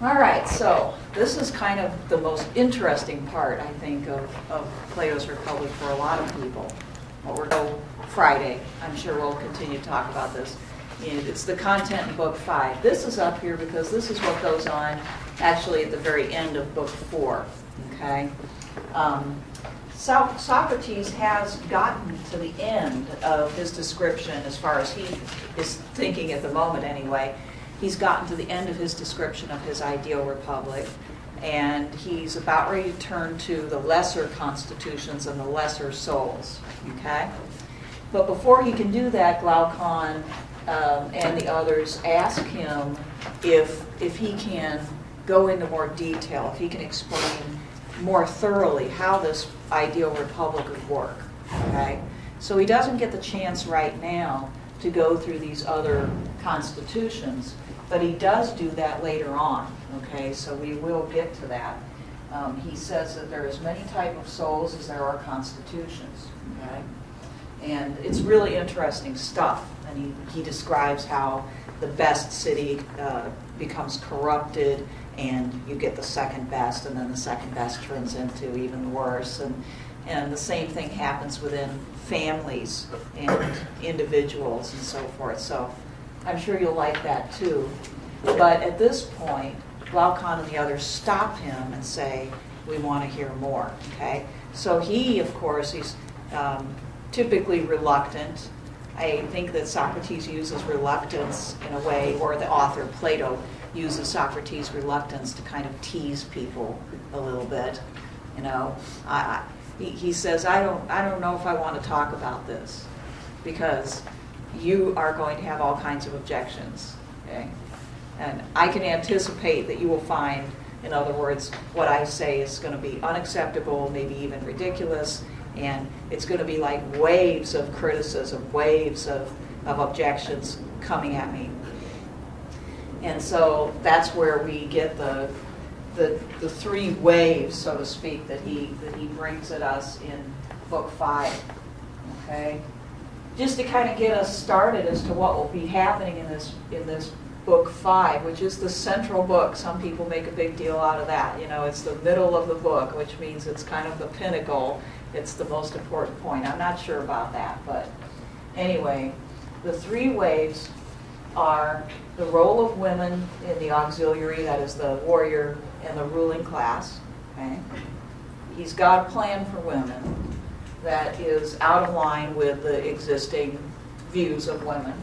All right, so this is kind of the most interesting part, I think, of Plato's Republic for a lot of people. What we're going Friday, I'm sure we'll continue to talk about this. And it's the content in Book 5. This is up here because this is what goes on actually at the very end of Book 4. Okay? Socrates has gotten to the end of his description, as far as he is thinking at the moment anyway. He's gotten to the end of his description of his ideal republic, and he's about ready to turn to the lesser constitutions and the lesser souls. Okay? But before he can do that, Glaucon and the others ask him if he can go into more detail, if he can explain more thoroughly how this ideal republic would work. Okay? So he doesn't get the chance right now to go through these other constitutions, but he does do that later on. Okay? So we will get to that. He says that there are as many types of souls as there are constitutions. Okay? And it's really interesting stuff. And he describes how the best city becomes corrupted, and you get the second best, and then the second best turns into even worse. And the same thing happens within families and individuals and so forth. So I'm sure you'll like that too. But at this point, Glaucon and the others stop him and say, we want to hear more. Okay? So he, of course, he's typically reluctant. I think that Socrates uses reluctance in a way, or the author Plato uses Socrates' reluctance to kind of tease people a little bit. You know, he says, I don't know if I want to talk about this because you are going to have all kinds of objections. Okay? And I can anticipate that you will find, in other words, what I say is going to be unacceptable, maybe even ridiculous, and it's going to be like waves of criticism, waves of objections coming at me. And so that's where we get the three waves, so to speak, that he brings at us in Book 5. Okay? Just to kind of get us started as to what will be happening in this Book 5, which is the central book. Some people make a big deal out of that. You know, it's the middle of the book, which means it's kind of the pinnacle. It's the most important point. I'm not sure about that, but anyway, the three waves are the role of women in the auxiliary, that is the warrior and the ruling class. Okay? He's got a plan for women that is out of line with the existing views of women.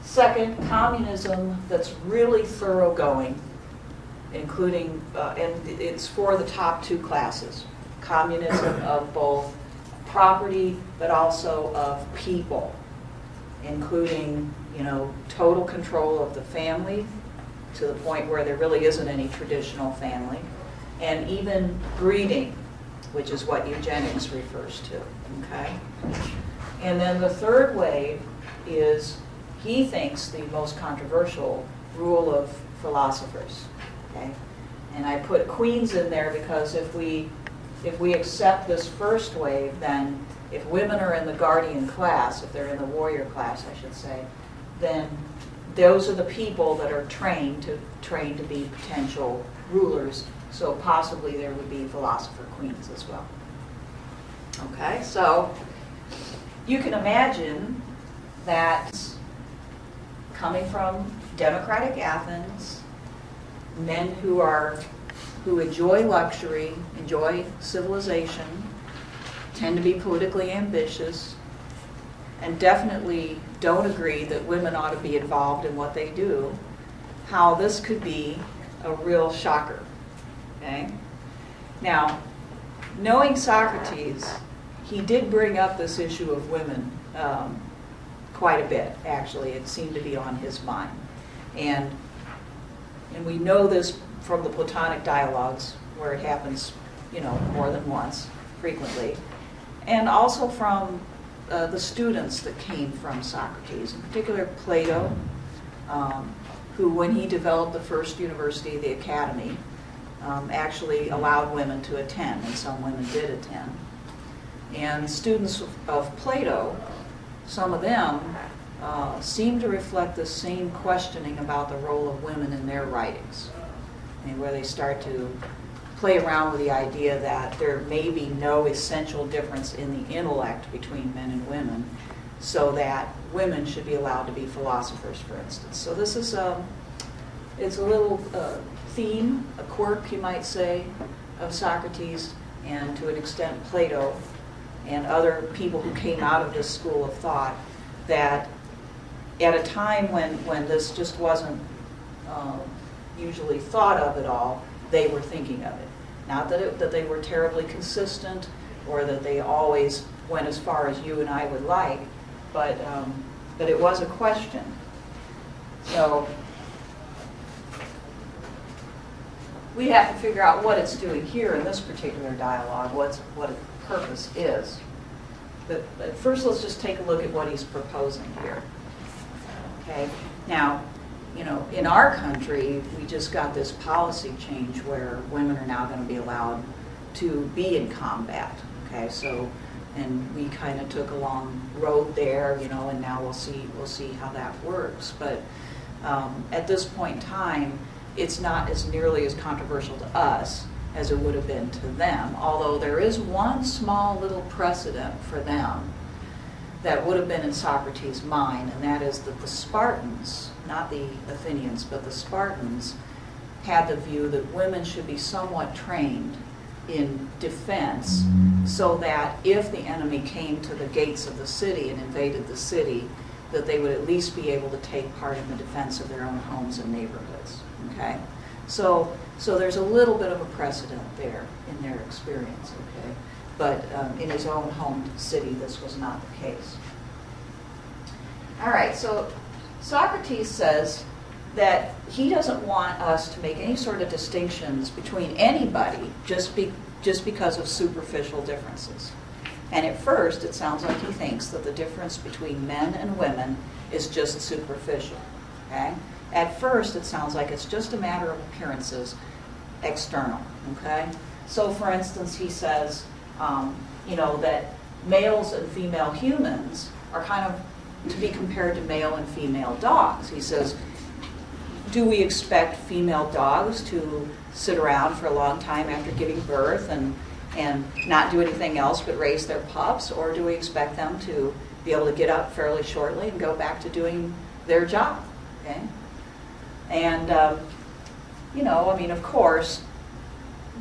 Second, communism that's really thoroughgoing, including, and it's for the top two classes. Communism of both property but also of people, including, you know, total control of the family to the point where there really isn't any traditional family, and even breeding, which is what eugenics refers to. Okay? And then the third wave is, he thinks, the most controversial rule of philosophers. Okay? And I put queens in there because if we accept this first wave, then if women are in the guardian class, if they're in the warrior class, I should say, then those are the people that are trained to be potential rulers. So possibly there would be philosopher queens as well. Okay, so you can imagine that coming from democratic Athens, men who enjoy luxury, enjoy civilization, tend to be politically ambitious, and definitely don't agree that women ought to be involved in what they do, how this could be a real shocker. Okay? Now, knowing Socrates, he did bring up this issue of women quite a bit, actually. It seemed to be on his mind. And we know this from the Platonic dialogues, where it happens, you know, more than once, frequently, and also from the students that came from Socrates, in particular Plato, who, when he developed the first university, the academy, actually allowed women to attend, and some women did attend. And students of Plato, some of them seem to reflect the same questioning about the role of women in their writings. I mean, where they start to play around with the idea that there may be no essential difference in the intellect between men and women, so that women should be allowed to be philosophers, for instance. So this is it's a little theme, a quirk, you might say, of Socrates, and to an extent Plato, and other people who came out of this school of thought, that at a time when this just wasn't usually thought of at all, they were thinking of it. Not that they were terribly consistent, or that they always went as far as you and I would like, but it was a question. So we have to figure out what it's doing here in this particular dialogue, what its purpose is. But first, let's just take a look at what he's proposing here. Okay. Now, you know, in our country, we just got this policy change where women are now going to be allowed to be in combat. Okay, so, and we kind of took a long road there, you know, and now we'll see how that works. But at this point in time, it's not as nearly as controversial to us as it would have been to them, although there is one small little precedent for them that would have been in Socrates' mind, and that is that the Spartans, not the Athenians, but the Spartans, had the view that women should be somewhat trained in defense, so that if the enemy came to the gates of the city and invaded the city, that they would at least be able to take part in the defense of their own homes and neighborhoods. Okay, so there's a little bit of a precedent there in their experience. Okay, but in his own home city, this was not the case. All right, so Socrates says that he doesn't want us to make any sort of distinctions between anybody just because of superficial differences. And at first, it sounds like he thinks that the difference between men and women is just superficial. Okay? At first, it sounds like it's just a matter of appearances, external. Okay? So, for instance, he says, you know, that males and female humans are kind of to be compared to male and female dogs. He says, do we expect female dogs to sit around for a long time after giving birth and not do anything else but raise their pups, or do we expect them to be able to get up fairly shortly and go back to doing their job? Okay? And, you know, I mean, of course,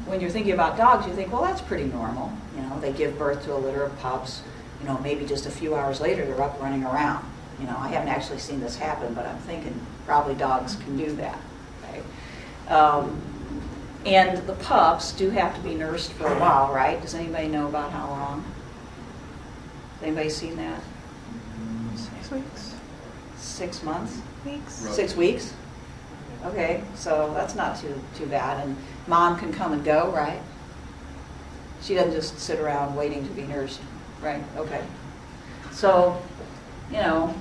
when you're thinking about dogs, you think, well, that's pretty normal. You know, they give birth to a litter of pups. You know, maybe just a few hours later, they're up running around. You know, I haven't actually seen this happen, but I'm thinking probably dogs can do that. Okay? And the pups do have to be nursed for a while, right? Does anybody know about how long? Has anybody seen that? 6 weeks. 6 months? Weeks. 6 weeks? Okay, so that's not too bad. And mom can come and go, right? She doesn't just sit around waiting to be nursed, right? Okay. So, you know,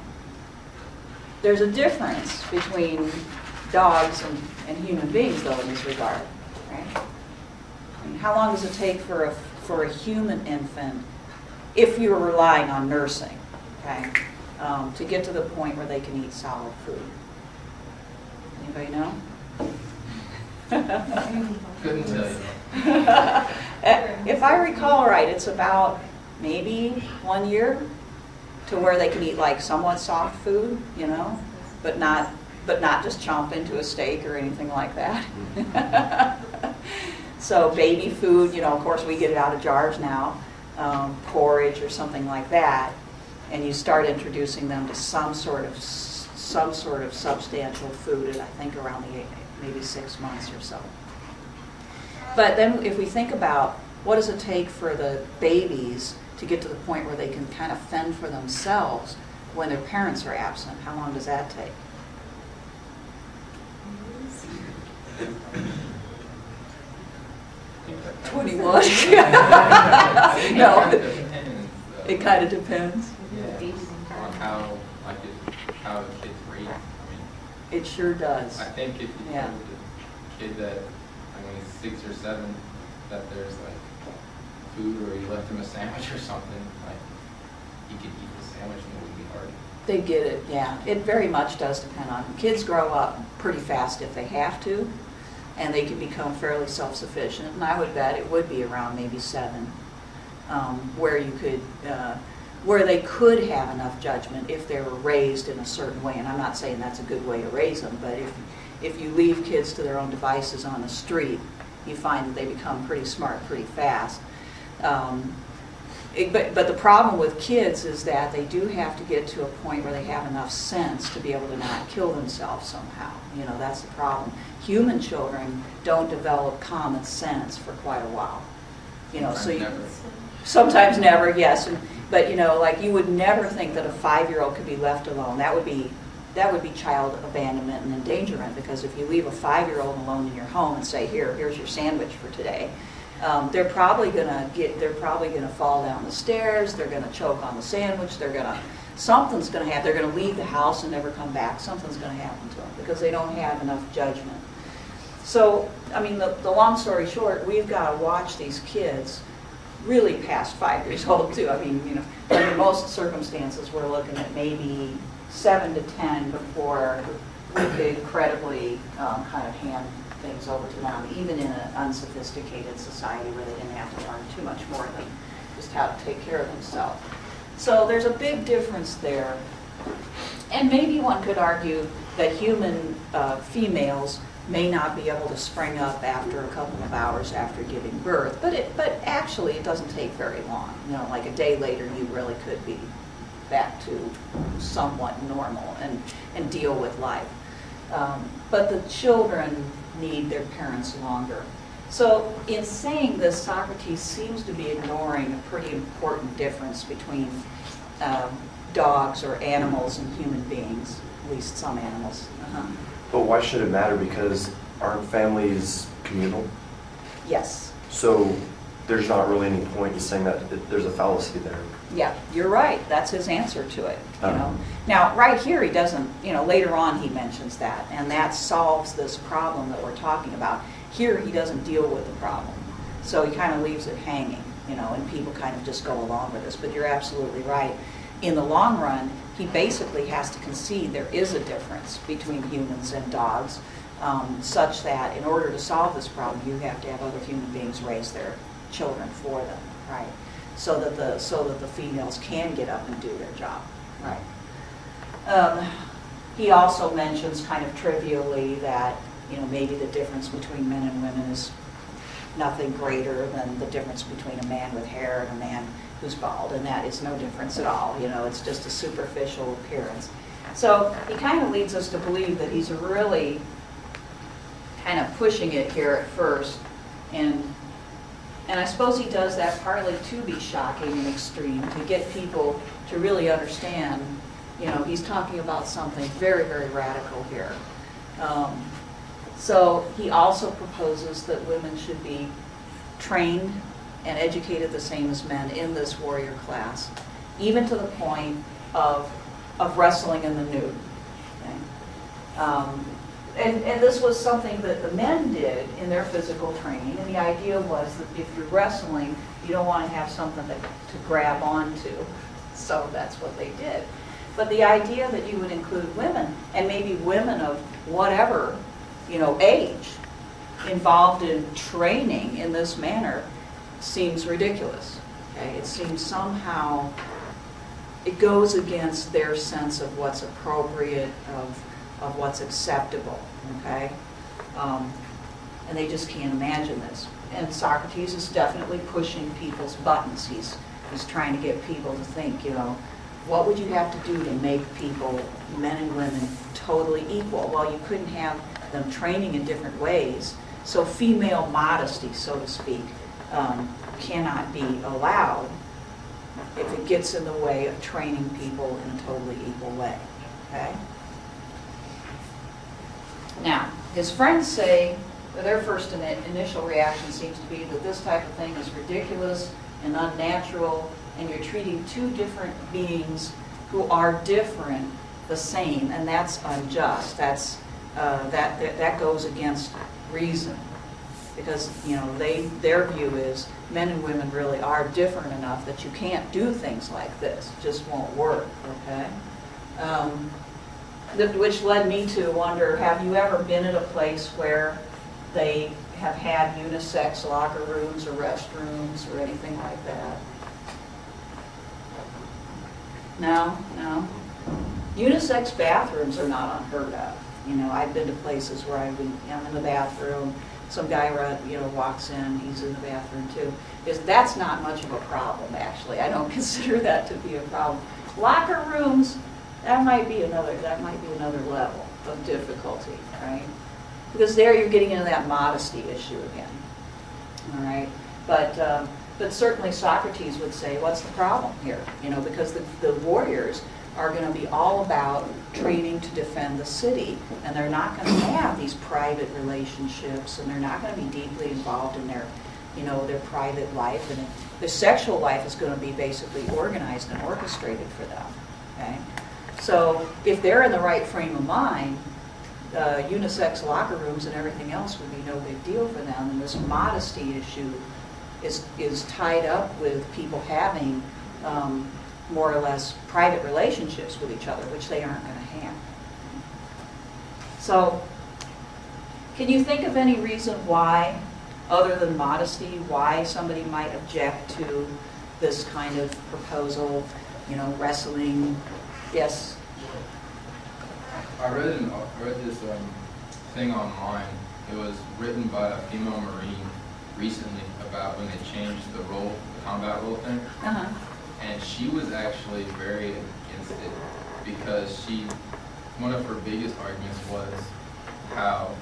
there's a difference between dogs and human beings, though, in this regard, right? I mean, how long does it take for a human infant, if you were relying on nursing, okay, to get to the point where they can eat solid food? Anybody know? Couldn't tell you. If I recall right, it's about maybe 1 year to where they can eat like somewhat soft food, you know, but not just chomp into a steak or anything like that. So baby food, you know, of course we get it out of jars now, porridge or something like that, and you start introducing them to some sort of substantial food at, I think, around maybe 6 months or so. But then if we think about what does it take for the babies to get to the point where they can kind of fend for themselves when their parents are absent, how long does that take? 21. No, it kind of depends. Yeah. On how the kids read. I mean, It sure does. I think if you told a kid that, I mean, 6 or 7, that there's like food, or you left him a sandwich or something, like he could eat the sandwich and it would be hard. They get it, yeah. It very much does depend on them. Kids grow up pretty fast if they have to, and they can become fairly self-sufficient. And I would bet it would be around maybe 7, where you could, where they could have enough judgment if they were raised in a certain way. And I'm not saying that's a good way to raise them, but if you leave kids to their own devices on the street, you find that they become pretty smart pretty fast. But the problem with kids is that they do have to get to a point where they have enough sense to be able to not kill themselves somehow. You know, that's the problem. Human children don't develop common sense for quite a while. You know, so sometimes never, yes. But you know, like you would never think that a 5-year-old could be left alone. That would be child abandonment and endangerment, because if you leave a 5-year-old alone in your home and say, here's your sandwich for today, they're probably gonna fall down the stairs. They're gonna choke on the sandwich. Something's gonna happen. They're gonna leave the house and never come back. Something's gonna happen to them because they don't have enough judgment. So, I mean, the long story short, we've got to watch these kids really past 5 years old too. I mean, you know, under most circumstances, we're looking at maybe 7 to 10 before we could credibly kind of hand things over to them, even in an unsophisticated society where they didn't have to learn too much more than just how to take care of themselves. So there's a big difference there. And maybe one could argue that human females may not be able to spring up after a couple of hours after giving birth, but actually it doesn't take very long. You know, like a day later you really could be back to somewhat normal and deal with life. But the children need their parents longer. So in saying this, Socrates seems to be ignoring a pretty important difference between dogs or animals and human beings, at least some animals. But why should it matter? Because aren't families communal? Yes. So there's not really any point in saying that there's a fallacy there. Yeah, you're right. That's his answer to it. You know. Now, right here, he doesn't. You know, later on, he mentions that, and that solves this problem that we're talking about. Here, he doesn't deal with the problem, so he kind of leaves it hanging. You know, and people kind of just go along with this. But you're absolutely right. In the long run, he basically has to concede there is a difference between humans and dogs, such that in order to solve this problem, you have to have other human beings raise their children for them, right? So that the females can get up and do their job, right? He also mentions kind of trivially that, you know, maybe the difference between men and women is nothing greater than the difference between a man with hair and a man who's bald, and that is no difference at all. You know, it's just a superficial appearance. So he kind of leads us to believe that he's really kind of pushing it here at first, and I suppose he does that partly to be shocking and extreme, to get people to really understand, you know, he's talking about something very, very radical here. So he also proposes that women should be trained and educated the same as men in this warrior class, even to the point of wrestling in the nude. Okay? And this was something that the men did in their physical training, and the idea was that if you're wrestling, you don't want to have something to grab onto, so that's what they did. But the idea that you would include women, and maybe women of whatever, you know, age, involved in training in this manner, seems ridiculous. Okay? It seems somehow, it goes against their sense of what's appropriate, of what's acceptable, okay? And they just can't imagine this. And Socrates is definitely pushing people's buttons. He's trying to get people to think, you know, what would you have to do to make people, men and women, totally equal? Well, you couldn't have them training in different ways, so female modesty, so to speak, cannot be allowed if it gets in the way of training people in a totally equal way, okay? Now, his friends say that their first initial reaction seems to be that this type of thing is ridiculous and unnatural, and you're treating two different beings who are different the same, and that's unjust. That's that goes against reason, because, you know, their view is men and women really are different enough that you can't do things like this. It just won't work, okay? Which led me to wonder, have you ever been at a place where they have had unisex locker rooms or restrooms or anything like that? No, no. Unisex bathrooms are not unheard of. You know, I've been to places where I'm in the bathroom, some guy walks in, he's in the bathroom too. That's not much of a problem, actually. I don't consider that to be a problem. Locker rooms, that might be another level of difficulty, right? Because there you're getting into that modesty issue again. All right, but certainly Socrates would say, what's the problem here? You know, because the warriors are going to be all about training to defend the city, and they're not going to have these private relationships, and they're not going to be deeply involved in their, their private life, and their sexual life is going to be basically organized and orchestrated for them. Okay, so if they're in the right frame of mind, unisex locker rooms and everything else would be no big deal for them, and this modesty issue is tied up with people having more or less private relationships with each other, which they aren't going to have. So, can you think of any reason why, other than modesty, why somebody might object to this kind of proposal, wrestling? Yes? I read this thing online. It was written by a female Marine recently about when they changed the combat role thing. Uh-huh. And she was actually very against it because one of her biggest arguments was how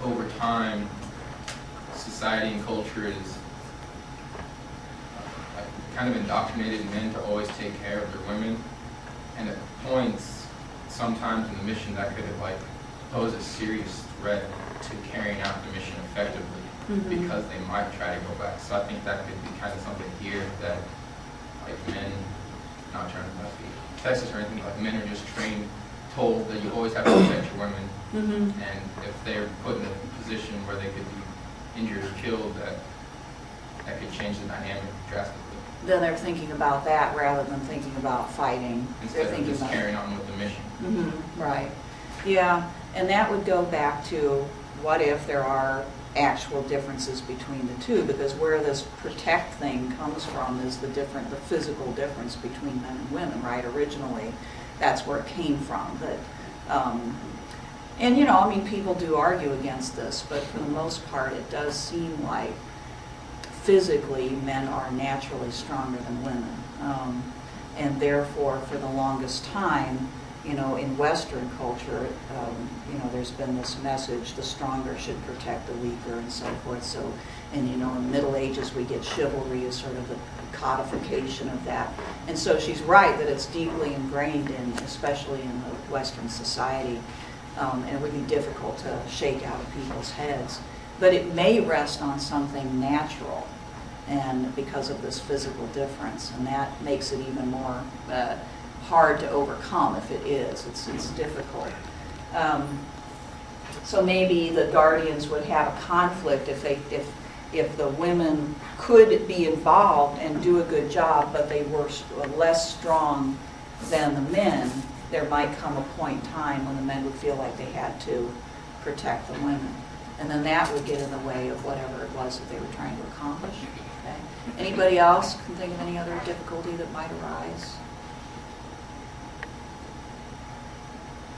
over time society and culture is kind of indoctrinated men to always take care of their women, and at points sometimes in the mission that could have pose a serious threat to carrying out the mission effectively, because they might try to go back. So I think that could be kind of something here that men, not trying to be sexist or anything, men are just told that you always have to protect your women, and if they're put in a position where they could be injured or killed, that could change the dynamic drastically. Then they're thinking about that rather than thinking about fighting. Instead they're thinking of just about carrying on with the mission. Right. Yeah, and that would go back to what if there are actual differences between the two, because where this protect thing comes from is the physical difference between men and women, right? Originally, that's where it came from. And people do argue against this, but for the most part, it does seem like physically men are naturally stronger than women, and therefore, for the longest time, in Western culture, there's been this message, the stronger should protect the weaker and so forth. So, and in the Middle Ages, we get chivalry as sort of the codification of that. And so she's right that it's deeply ingrained especially in the Western society, and it would be difficult to shake out of people's heads. But it may rest on something natural, and because of this physical difference, and that makes it even more hard to overcome if it is. It's difficult. So maybe the guardians would have a conflict if the women could be involved and do a good job, but they were less strong than the men. There might come a point in time when the men would feel like they had to protect the women, and then that would get in the way of whatever it was that they were trying to accomplish. Okay. Anybody else can think of any other difficulty that might arise?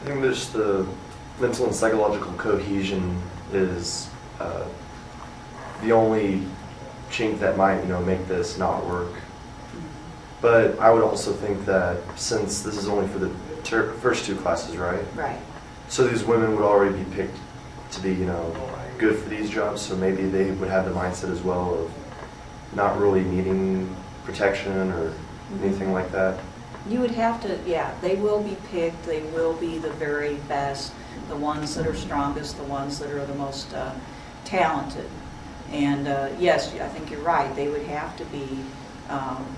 I think there's the mental and psychological cohesion is the only chink that might, make this not work. But I would also think that since this is only for the first two classes, right? Right. So these women would already be picked to be, good for these jobs. So maybe they would have the mindset as well of not really needing protection or anything like that. You would have to, yeah, they will be picked, they will be the very best, the ones that are strongest, the ones that are the most talented. And yes, I think you're right, they would have to be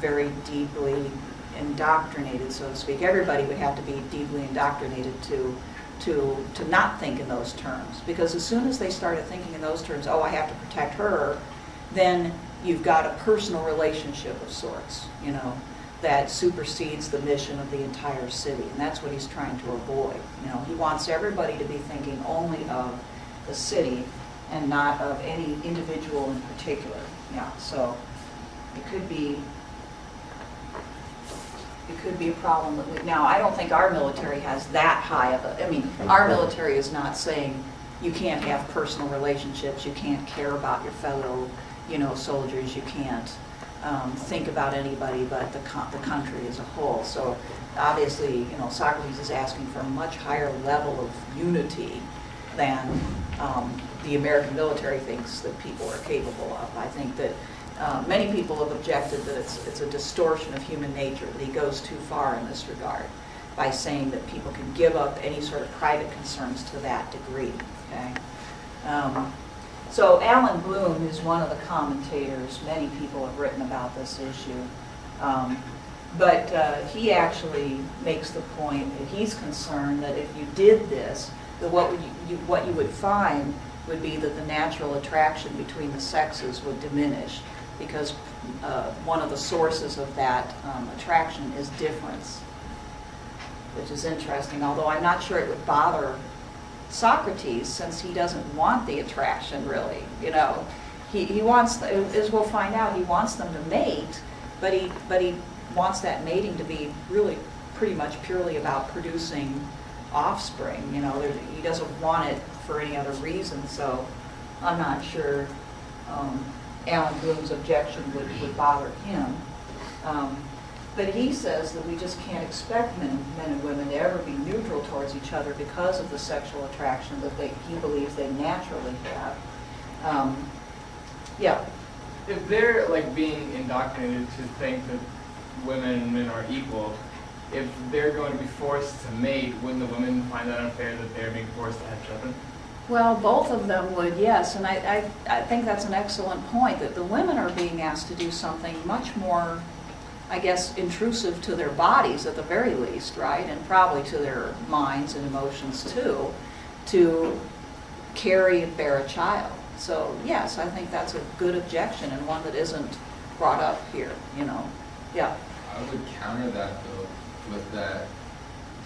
very deeply indoctrinated, so to speak. Everybody would have to be deeply indoctrinated to not think in those terms. Because as soon as they started thinking in those terms, oh, I have to protect her, then you've got a personal relationship of sorts, that supersedes the mission of the entire city, and that's what he's trying to avoid. You know, he wants everybody to be thinking only of the city and not of any individual in particular. Yeah, so it could be a problem that we, now I don't think our military has that high of a, I mean, our military is not saying you can't have personal relationships, you can't care about your fellow, you know, soldiers, you can't think about anybody but the country as a whole. So obviously, you know, Socrates is asking for a much higher level of unity than the American military thinks that people are capable of. I think that many people have objected that it's a distortion of human nature, that he goes too far in this regard by saying that people can give up any sort of private concerns to that degree. Okay. So Alan Bloom is one of the commentators. Many people have written about this issue. But he actually makes the point that he's concerned that if you did this, that what you would find would be that the natural attraction between the sexes would diminish, because one of the sources of that attraction is difference, which is interesting, although I'm not sure it would bother Socrates, since he doesn't want the attraction, really. You know, he wants, as we'll find out, he wants them to mate, but he wants that mating to be really pretty much purely about producing offspring. You know, he doesn't want it for any other reason. So I'm not sure Alan Bloom's objection would bother him. But he says that we just can't expect men and women to ever be neutral towards each other because of the sexual attraction that he believes they naturally have. Yeah. If they're like being indoctrinated to think that women and men are equal, if they're going to be forced to mate, wouldn't the women find that unfair that they're being forced to have children? Well, both of them would, yes, and I think that's an excellent point, that the women are being asked to do something much more, I guess, intrusive to their bodies at the very least, right, and probably to their minds and emotions too, to carry and bear a child. So yes, I think that's a good objection, and one that isn't brought up here, you know. Yeah. I would counter that though with that,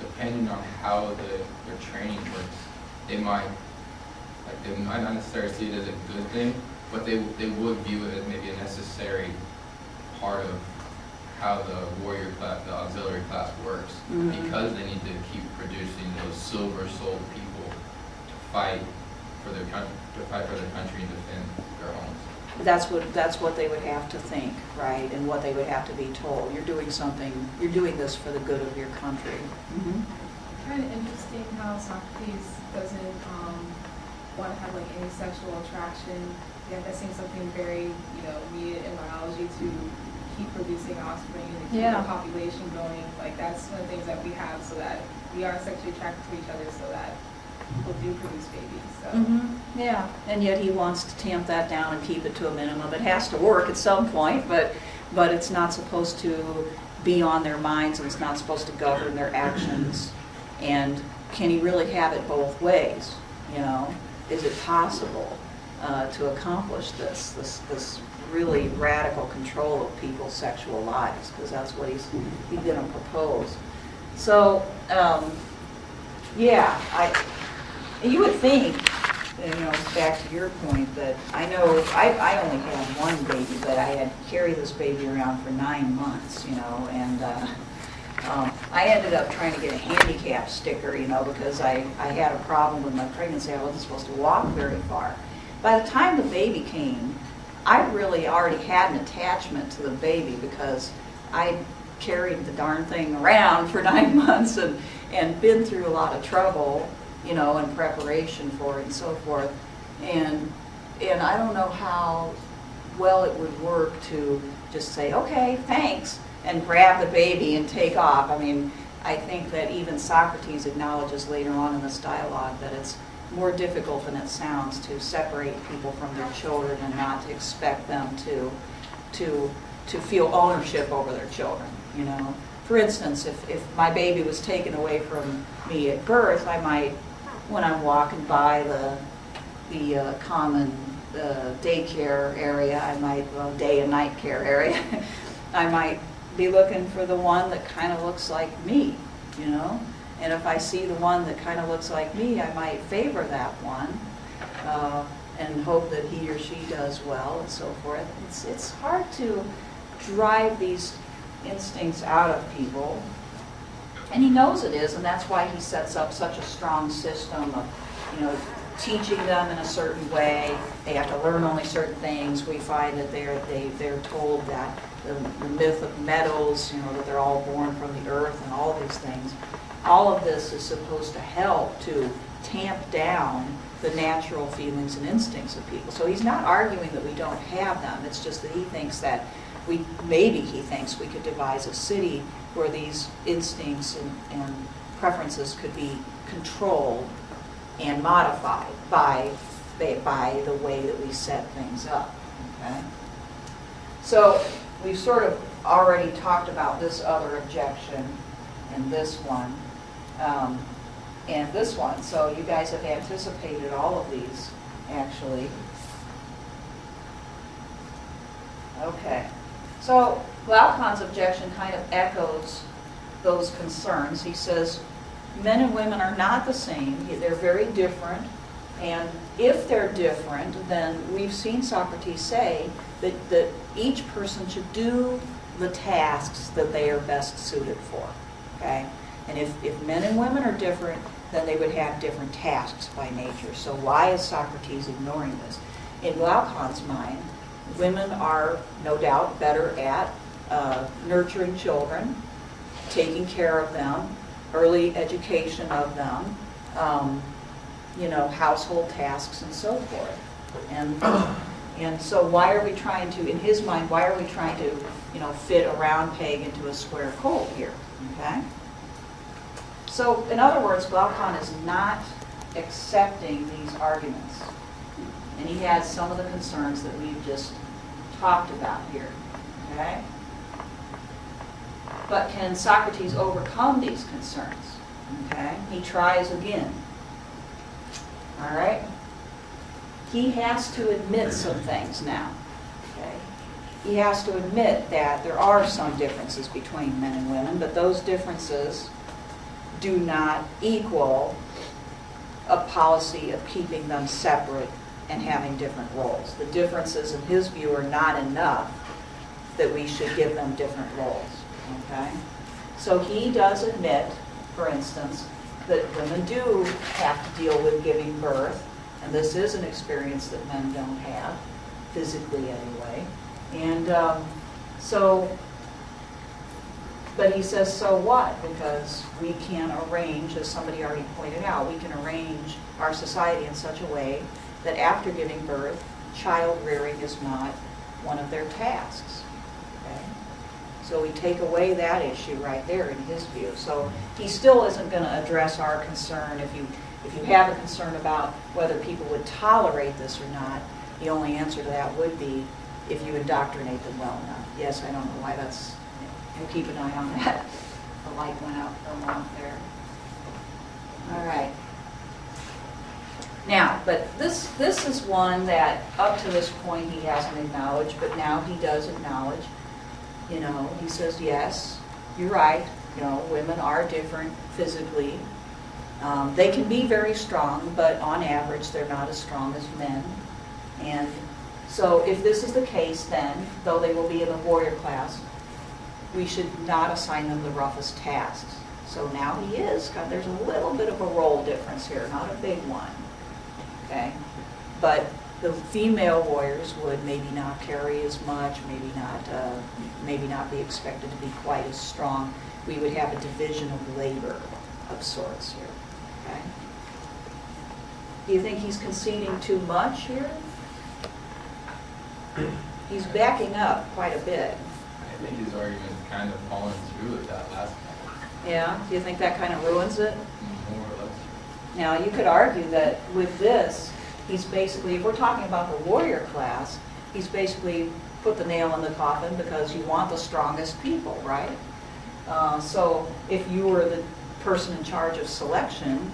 depending on how their training works, they might not necessarily see it as a good thing, but they would view it as maybe a necessary part of how the warrior class, the auxiliary class works, because they need to keep producing those silver-souled people to fight for their country, and defend their homes. That's what they would have to think, right, and what they would have to be told. You're doing this for the good of your country. Kind of interesting how Socrates doesn't want to have like any sexual attraction. Yeah, that seems something very, needed in biology to keep producing offspring and to keep the population going. Like that's one of the things that we have, so that we are sexually attracted to each other, so that people do produce babies. So. Yeah, and yet he wants to tamp that down and keep it to a minimum. It has to work at some point, but it's not supposed to be on their minds, and it's not supposed to govern their actions. And can he really have it both ways? Is it possible to accomplish this really radical control of people's sexual lives? Because that's what he's going to propose. So, you would think, back to your point, that I know I only had one baby, but I had carried this baby around for 9 months, and I ended up trying to get a handicap sticker, because I had a problem with my pregnancy. I wasn't supposed to walk very far. By the time the baby came, I really already had an attachment to the baby, because I carried the darn thing around for 9 months and been through a lot of trouble, in preparation for it and so forth. And I don't know how well it would work to just say, okay, thanks, and grab the baby and take off. I mean, I think that even Socrates acknowledges later on in this dialogue that it's more difficult than it sounds to separate people from their children and not to expect them to feel ownership over their children, For instance, if my baby was taken away from me at birth, I might, when I'm walking by the common daycare area, day and night care area, I might be looking for the one that kind of looks like me, you know? And if I see the one that kind of looks like me, I might favor that one and hope that he or she does well and so forth. It's hard to drive these instincts out of people. And he knows it is, and that's why he sets up such a strong system of, you know, teaching them in a certain way. They have to learn only certain things. We find that they're told that the myth of metals, you know, that they're all born from the earth and all these things. All of this is supposed to help to tamp down the natural feelings and instincts of people. So he's not arguing that we don't have them. It's just that he thinks that maybe he thinks we could devise a city where these instincts and preferences could be controlled and modified by the way that we set things up. Okay? So we've sort of already talked about this other objection and this one and this one. So you guys have anticipated all of these, actually. Okay. So Glaucon's objection kind of echoes those concerns. He says men and women are not the same. They're very different. And if they're different, then we've seen Socrates say that each person should do the tasks that they are best suited for. Okay? And if men and women are different, then they would have different tasks by nature. So why is Socrates ignoring this? In Glaucon's mind, women are no doubt better at nurturing children, taking care of them, early education of them, you know, household tasks and so forth. And so why are we trying to, in his mind, why are we trying to, you know, fit a round peg into a square hole here? Okay? So in other words, Glaucon is not accepting these arguments. And he has some of the concerns that we've just talked about here. Okay? But can Socrates overcome these concerns? Okay? He tries again. All right? He has to admit some things now. Okay? He has to admit that there are some differences between men and women, but those differences do not equal a policy of keeping them separate and having different roles. The differences, in his view, are not enough that we should give them different roles. Okay? So he does admit, for instance, that women do have to deal with giving birth, and this is an experience that men don't have, physically anyway. And but he says, so what? Because we can arrange, as somebody already pointed out, we can arrange our society in such a way that after giving birth, child rearing is not one of their tasks. Okay? So we take away that issue right there in his view. So he still isn't going to address our concern. If you have a concern about whether people would tolerate this or not, the only answer to that would be if you indoctrinate them well enough. Yes, I don't know why that's, we'll keep an eye on that. The light went out for a moment there. All right. Now, but this is one that up to this point he hasn't acknowledged, but now he does acknowledge. You know, he says, yes, you're right. You know, women are different physically. They can be very strong, but on average, they're not as strong as men. And so if this is the case, then, though they will be in the warrior class, we should not assign them the roughest tasks. So now he is, there's a little bit of a role difference here, not a big one. Okay? But the female warriors would maybe not carry as much, maybe not be expected to be quite as strong. We would have a division of labor of sorts here. Okay? Do you think he's conceding too much here? He's backing up quite a bit. I think his argument kind of fallen through at that last point. Yeah? Do you think that kind of ruins it? More or less. Now, you could argue that with this, he's basically, if we're talking about the warrior class, he's basically put the nail in the coffin because you want the strongest people, right? So if you were the person in charge of selection,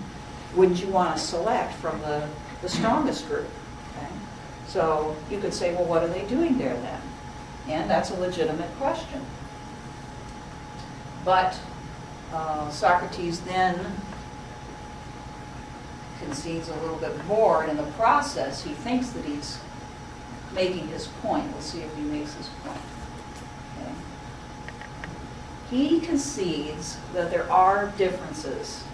wouldn't you want to select from the strongest group? Okay? So you could say, well, what are they doing there then? And that's a legitimate question. But Socrates then concedes a little bit more, and in the process he thinks that he's making his point. We'll see if he makes his point. Okay. He concedes that there are differences,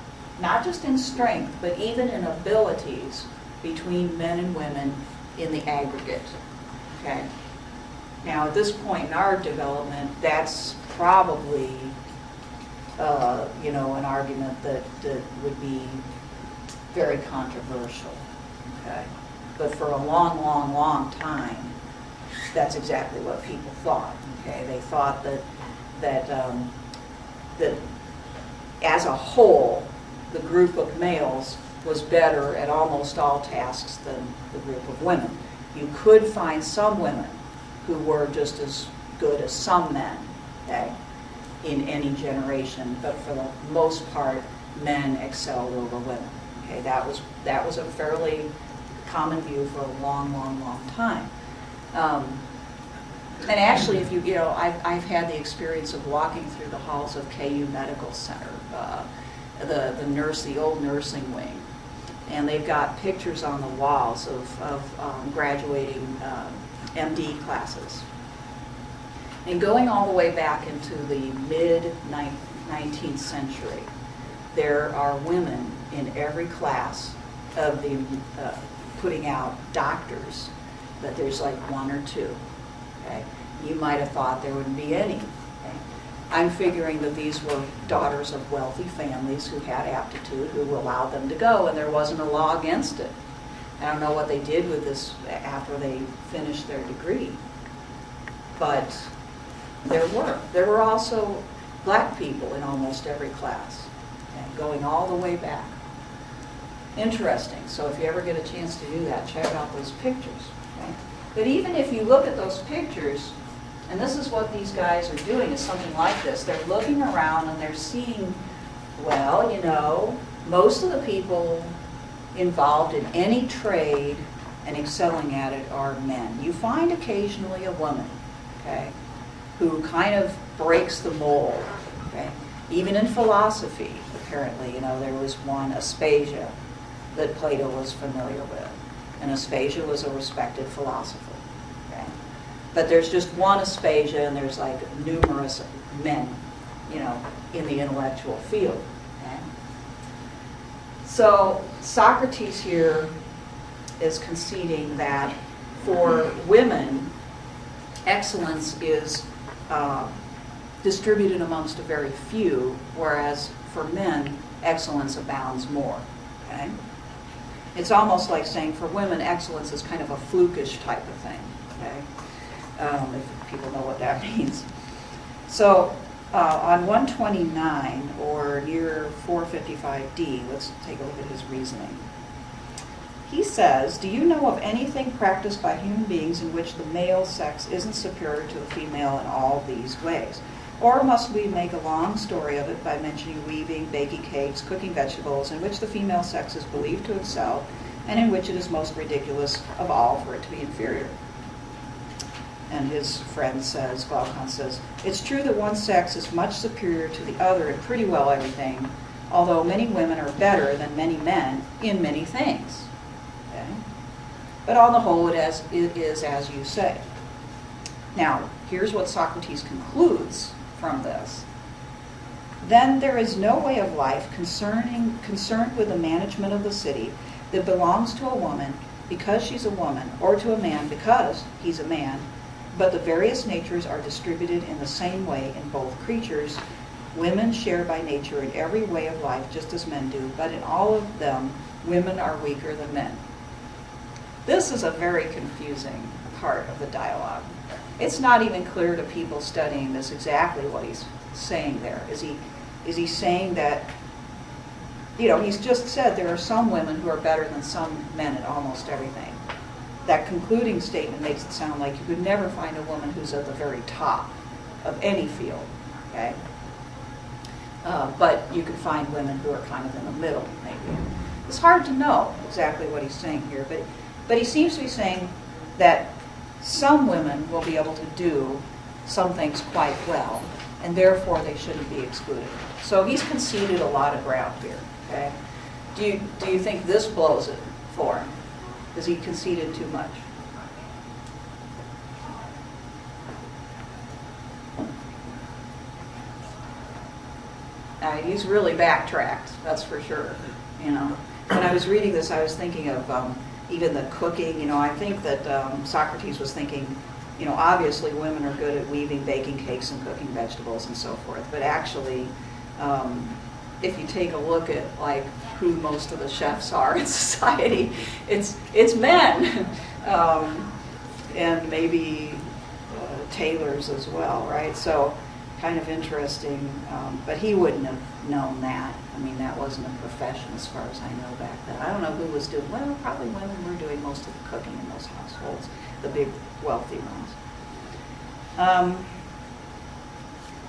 not just in strength, but even in abilities between men and women in the aggregate. Okay. Now, at this point in our development, that's probably, an argument that would be very controversial. Okay. But for a long, long, long time, that's exactly what people thought. Okay. They thought that as a whole, the group of males was better at almost all tasks than the group of women. You could find some women who were just as good as some men, okay, in any generation, but for the most part, men excelled over women. Okay, that was a fairly common view for a long, long, long time. And actually, if I've had the experience of walking through the halls of KU Medical Center, the old nursing wing, and they've got pictures on the walls of graduating MD classes. And going all the way back into the mid-19th century, there are women in every class of the putting out doctors, but there's like one or two. Okay? You might have thought there wouldn't be any. Okay? I'm figuring that these were daughters of wealthy families who had aptitude, who allowed them to go, and there wasn't a law against it. I don't know what they did with this after they finished their degree, but there were also black people in almost every class, okay, going all the way back. Interesting. So if you ever get a chance to do that, check out those pictures. Okay? But even if you look at those pictures, and this is what these guys are doing, is something like this. They're looking around and they're seeing, well, most of the people involved in any trade and excelling at it are men. You find occasionally a woman, okay, who kind of breaks the mold, okay. Even in philosophy, apparently, there was one, Aspasia, that Plato was familiar with. And Aspasia was a respected philosopher, okay. But there's just one Aspasia, and there's like numerous men, in the intellectual field. Okay? So Socrates here is conceding that for women, excellence is distributed amongst a very few, whereas for men, excellence abounds more. Okay? It's almost like saying for women, excellence is kind of a flukish type of thing. Okay? If people know what that means. So on 129, or near 455D, let's take a look at his reasoning. He says, do you know of anything practiced by human beings in which the male sex isn't superior to the female in all these ways? Or must we make a long story of it by mentioning weaving, baking cakes, cooking vegetables, in which the female sex is believed to excel, and in which it is most ridiculous of all for it to be inferior? And his friend says, Glaucon says, it's true that one sex is much superior to the other in pretty well everything, although many women are better than many men in many things. Okay? But on the whole, it is as you say. Now, here's what Socrates concludes from this. Then there is no way of life concerned with the management of the city that belongs to a woman because she's a woman, or to a man because he's a man, but the various natures are distributed in the same way in both creatures. Women share by nature in every way of life just as men do, but in all of them, women are weaker than men. This is a very confusing part of the dialogue. It's not even clear to people studying this exactly what he's saying there. Is he saying that, he's just said there are some women who are better than some men at almost everything. That concluding statement makes it sound like you could never find a woman who's at the very top of any field, okay? But you could find women who are kind of in the middle, maybe. It's hard to know exactly what he's saying here, but he seems to be saying that some women will be able to do some things quite well, and therefore they shouldn't be excluded. So he's conceded a lot of ground here, okay? Do you think this blows it for him? Has he conceded too much? He's really backtracked, that's for sure, you know. When I was reading this, I was thinking of even the cooking, you know, I think that Socrates was thinking, you know, obviously women are good at weaving, baking cakes, and cooking vegetables and so forth, but actually, if you take a look at like who most of the chefs are in society, it's men, and maybe tailors as well, right? So kind of interesting, but he wouldn't have known that. I mean, that wasn't a profession as far as I know back then. I don't know who was doing, well, probably women were doing most of the cooking in those households, the big wealthy ones.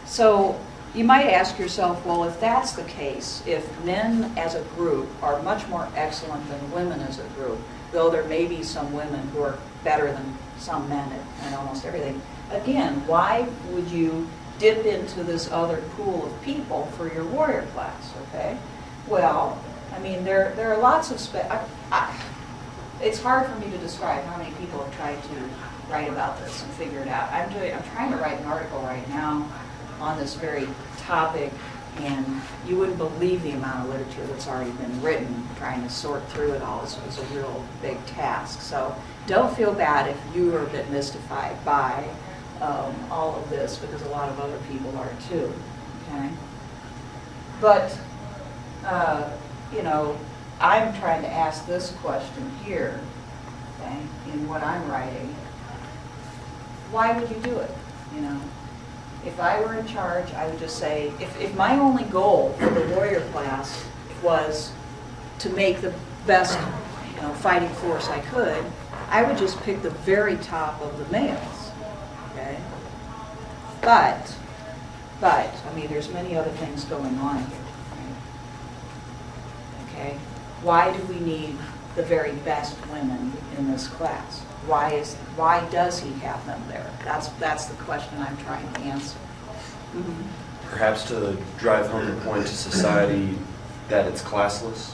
So you might ask yourself, well, if that's the case, if men as a group are much more excellent than women as a group, though there may be some women who are better than some men at almost everything, again, why would you dip into this other pool of people for your warrior class, okay? Well, I mean, there are lots of it's hard for me to describe how many people have tried to write about this and figure it out. I'm trying to write an article right now on this very topic, and you wouldn't believe the amount of literature that's already been written. Trying to sort through it all is a real big task. So don't feel bad if you are a bit mystified by all of this, because a lot of other people are too, okay? But, you know, I'm trying to ask this question here, okay, in what I'm writing. Why would you do it, you know? If I were in charge, I would just say, if my only goal for the warrior class was to make the best, you know, fighting force I could, I would just pick the very top of the males. Okay. But, I mean, there's many other things going on here. Right? Okay. Why do we need the very best women in this class? Why does he have them there? That's the question I'm trying to answer. Mm-hmm. Perhaps to drive home the point to society that it's classless.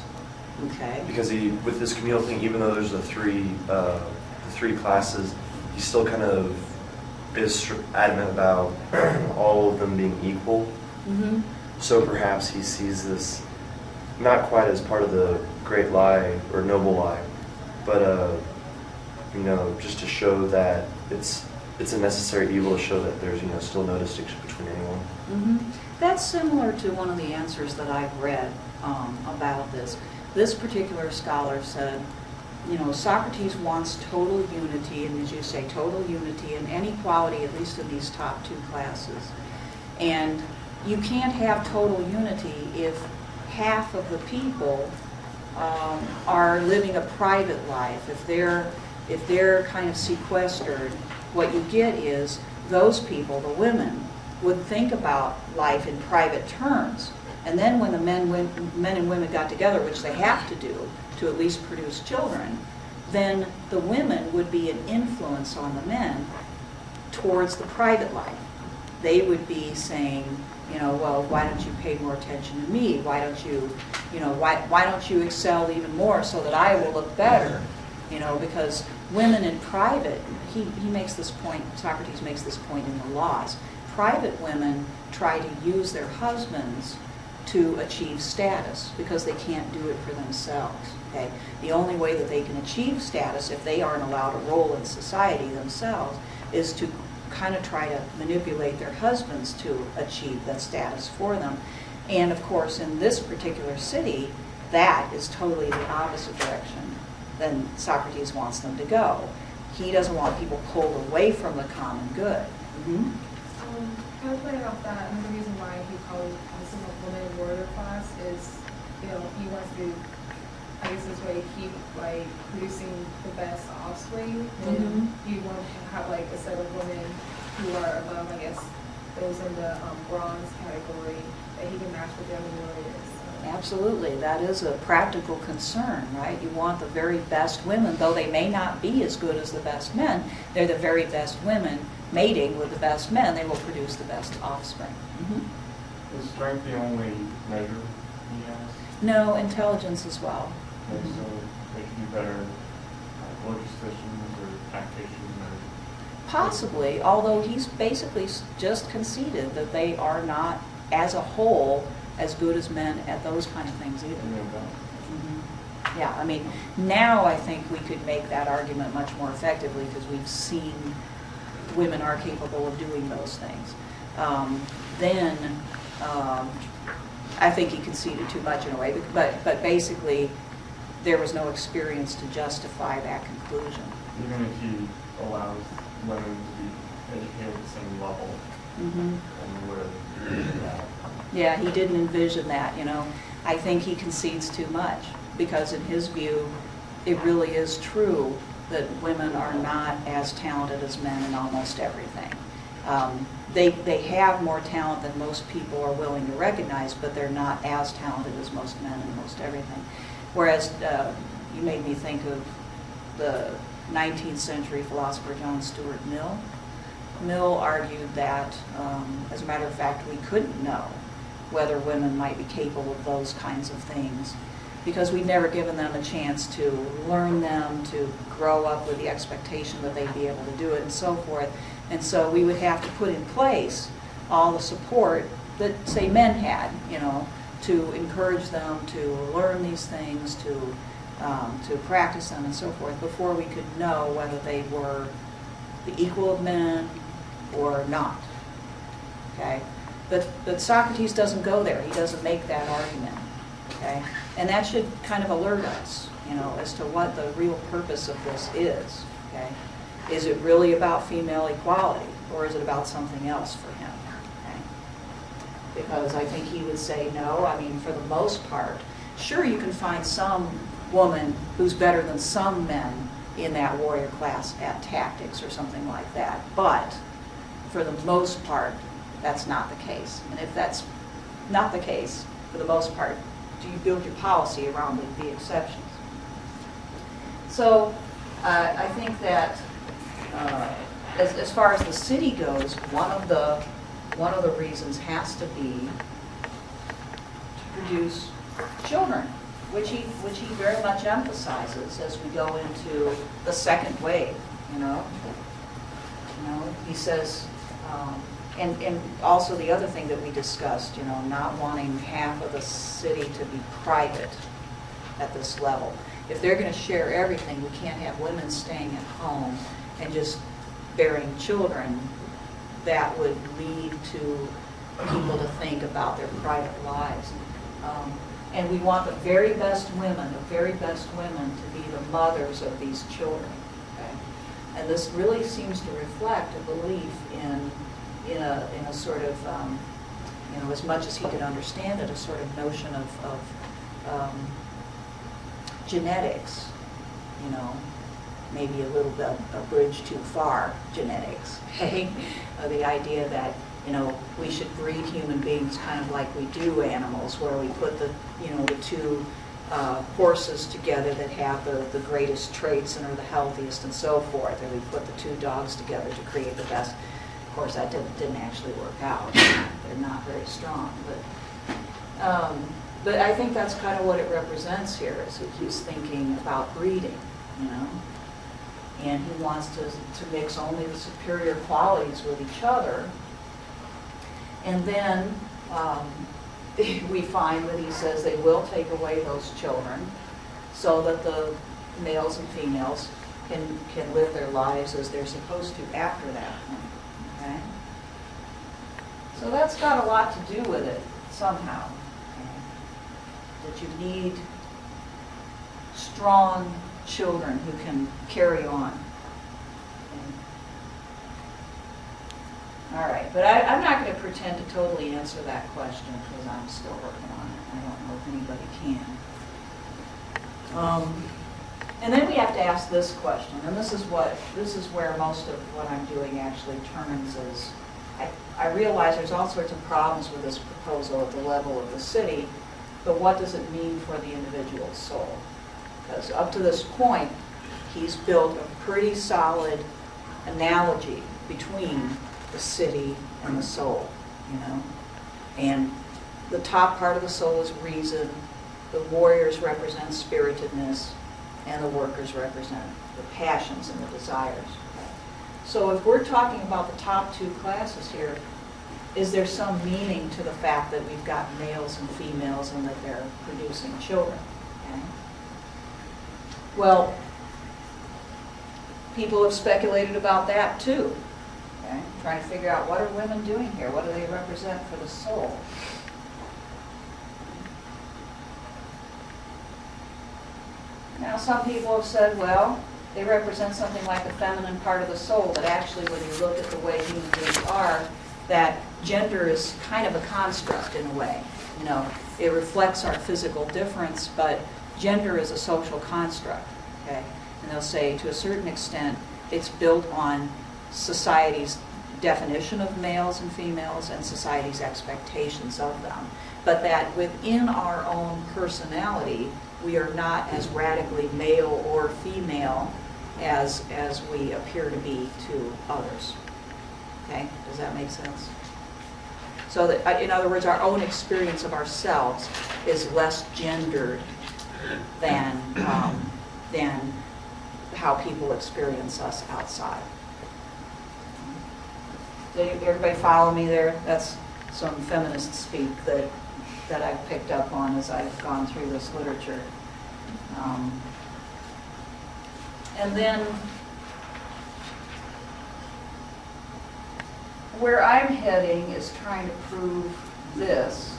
Okay. Because with this communal thing, even though there's the three classes, he still kind of is adamant about all of them being equal. Mm-hmm. So perhaps he sees this not quite as part of the great lie or noble lie, but you know, just to show that it's a necessary evil, to show that there's, you know, still no distinction between anyone. Mm-hmm. That's similar to one of the answers that I've read about this. This particular scholar said, you know, Socrates wants total unity, and as you say, total unity and inequality, at least in these top two classes. And you can't have total unity if half of the people are living a private life. If they're kind of sequestered, what you get is those people, the women, would think about life in private terms. And then when the men and women got together, which they have to do to at least produce children, then the women would be an influence on the men towards the private life. They would be saying, you know, well, why don't you pay more attention to me? Why don't you, you know, why don't you excel even more so that I will look better? You know, because women in private, he makes this point, Socrates makes this point in the Laws. Private women try to use their husbands to achieve status because they can't do it for themselves. Okay? The only way that they can achieve status, if they aren't allowed a role in society themselves, is to kind of try to manipulate their husbands to achieve that status for them. And of course, in this particular city, that is totally the opposite direction than Socrates wants them to go. He doesn't want people pulled away from the common good. Mm-hmm. Kind of playing off that, another reason why he called this a woman warrior class is, you know, he wants to, I guess this way, keep like producing the best offspring, and you want to have like a set of women who are above, I guess, those in the bronze category that he can match with the other warriors. So absolutely. That is a practical concern, right? You want the very best women, though they may not be as good as the best men, they're the very best women mating with the best men. They will produce the best offspring. Is strength the only measure he has? No, intelligence as well. Okay, so they could be better logisticians or tacticians or... Possibly, although he's basically just conceded that they are not, as a whole, as good as men at those kind of things either. Yeah, I mean, now I think we could make that argument much more effectively because we've seen women are capable of doing those things. Then I think he conceded too much in a way, but basically there was no experience to justify that conclusion. Even if he allows women to be educated at the same level, and would have that. Yeah, he didn't envision that, you know. I think he concedes too much because in his view, it really is true that women are not as talented as men in almost everything. They have more talent than most people are willing to recognize, but they're not as talented as most men in most everything. Whereas you made me think of the 19th century philosopher John Stuart Mill. Mill argued that, as a matter of fact, we couldn't know whether women might be capable of those kinds of things because we'd never given them a chance to learn them, to grow up with the expectation that they'd be able to do it and so forth. And so we would have to put in place all the support that, say, men had, you know, to encourage them to learn these things, to practice them and so forth before we could know whether they were the equal of men or not. Okay? But Socrates doesn't go there. He doesn't make that argument. Okay? And that should kind of alert us, you know, as to what the real purpose of this is. Okay? Is it really about female equality, or is it about something else for him? Okay? Because I think he would say no. I mean, for the most part, sure, you can find some woman who's better than some men in that warrior class at tactics or something like that. But for the most part, that's not the case. And if that's not the case, for the most part, do you build your policy around the exceptions? So I think that as far as the city goes, one of the reasons has to be to produce children, which he very much emphasizes as we go into the second wave. You know, he says, and also the other thing that we discussed, you know, not wanting half of the city to be private at this level. If they're going to share everything, we can't have women staying at home and just bearing children. That would lead to people to think about their private lives. And we want the very best women to be the mothers of these children. Okay? And this really seems to reflect a belief in a sort of, you know, as much as he could understand it, a sort of notion of genetics, you know, maybe a little bit a bridge too far genetics, okay? The idea that, you know, we should breed human beings kind of like we do animals, where we put the, you know, the two horses together that have the greatest traits and are the healthiest and so forth, and we put the two dogs together to create the best. Of course, that didn't actually work out. They're not very strong, but I think that's kind of what it represents here, is that he's thinking about breeding, you know, and he wants to mix only the superior qualities with each other. And then we find that he says they will take away those children so that the males and females can live their lives as they're supposed to after that point. Okay? So that's got a lot to do with it somehow. Okay? That you need strong children who can carry on. Okay? All right, but I'm not going to pretend to totally answer that question because I'm still working on it. I don't know if anybody can. And then we have to ask this question, and this is where most of what I'm doing actually turns. Is I realize there's all sorts of problems with this proposal at the level of the city, but what does it mean for the individual soul? Because up to this point, he's built a pretty solid analogy between the city and the soul, you know. And the top part of the soul is reason, the warriors represent spiritedness, and the workers represent the passions and the desires. So if we're talking about the top two classes here, is there some meaning to the fact that we've got males and females and that they're producing children? Okay. Well, people have speculated about that too. Okay? Trying to figure out, what are women doing here? What do they represent for the soul? Now, some people have said, well, they represent something like the feminine part of the soul, that actually when you look at the way human beings are, that gender is kind of a construct in a way. You know, it reflects our physical difference, but gender is a social construct. Okay? And they'll say, to a certain extent, it's built on society's definition of males and females and society's expectations of them. But that within our own personality, we are not as radically male or female as we appear to be to others. Okay? Does that make sense? So that, in other words, our own experience of ourselves is less gendered than how people experience us outside. Did everybody follow me there? That's some feminist speak that I've picked up on as I've gone through this literature. And then where I'm heading is trying to prove this,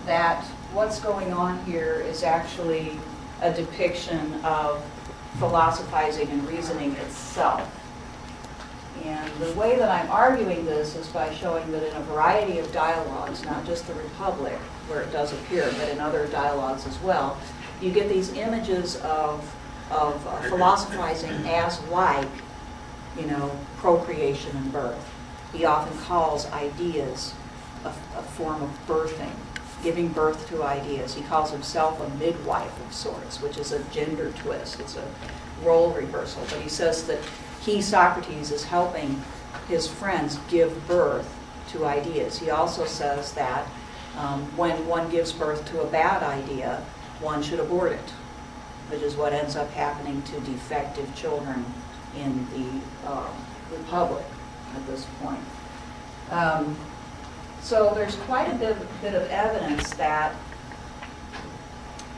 that what's going on here is actually a depiction of philosophizing and reasoning itself. And the way that I'm arguing this is by showing that in a variety of dialogues, not just the Republic, where it does appear, but in other dialogues as well, you get these images of philosophizing as like, you know, procreation and birth. He often calls ideas a form of birthing, giving birth to ideas. He calls himself a midwife of sorts, which is a gender twist. It's a role reversal. But he says that he, Socrates, is helping his friends give birth to ideas. He also says that when one gives birth to a bad idea, one should abort it, which is what ends up happening to defective children in the Republic at this point. So there's quite a bit of evidence that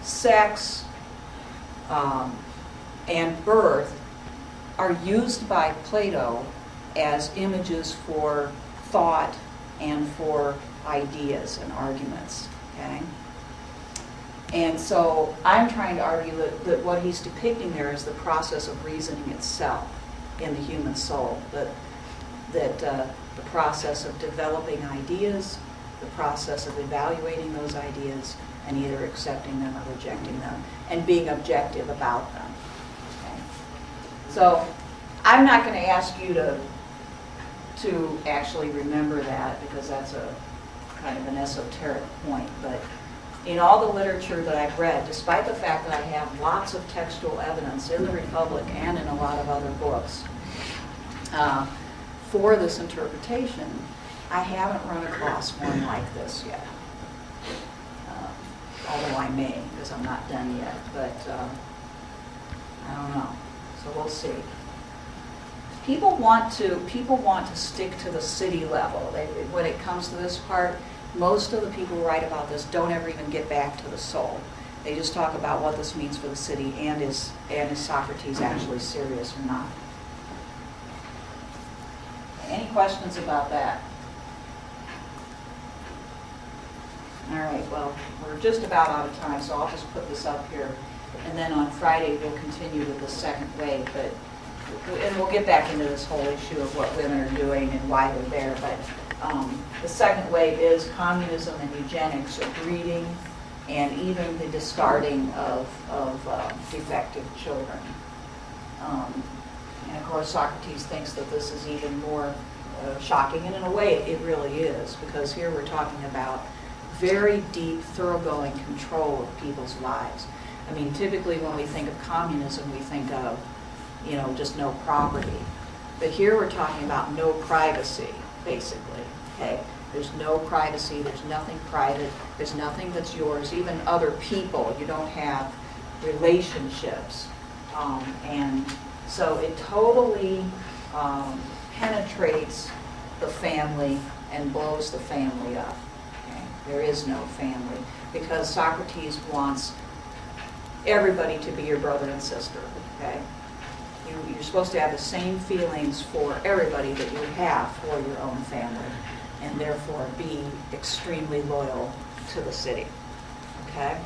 sex and birth are used by Plato as images for thought and for ideas and arguments. Okay? And so I'm trying to argue that what he's depicting there is the process of reasoning itself in the human soul, that the process of developing ideas, the process of evaluating those ideas, and either accepting them or rejecting them, and being objective about them. Okay? So I'm not going to ask you to actually remember that, because that's a kind of an esoteric point, but in all the literature that I've read, despite the fact that I have lots of textual evidence in the Republic and in a lot of other books for this interpretation, I haven't run across one like this yet. Although I may, because I'm not done yet, but I don't know. So we'll see. People want to stick to the city level. When it comes to this part, most of the people who write about this don't ever even get back to the soul. They just talk about what this means for the city, and is Socrates actually serious or not. Any questions about that? All right, well, we're just about out of time, so I'll just put this up here. And then on Friday, we'll continue with the second wave. And we'll get back into this whole issue of what women are doing and why they're there. But the second wave is communism and eugenics, or breeding, and even the discarding of defective children. And of course, Socrates thinks that this is even more shocking, and in a way it really is, because here we're talking about very deep, thoroughgoing control of people's lives. I mean, typically when we think of communism, we think of, just no property. But here we're talking about no privacy, basically, okay? There's no privacy, there's nothing private, there's nothing that's yours, even other people, you don't have relationships. And so it totally penetrates the family and blows the family up. Okay? There is no family because Socrates wants everybody to be your brother and sister. Okay? You're supposed to have the same feelings for everybody that you have for your own family, and therefore be extremely loyal to the city. Okay?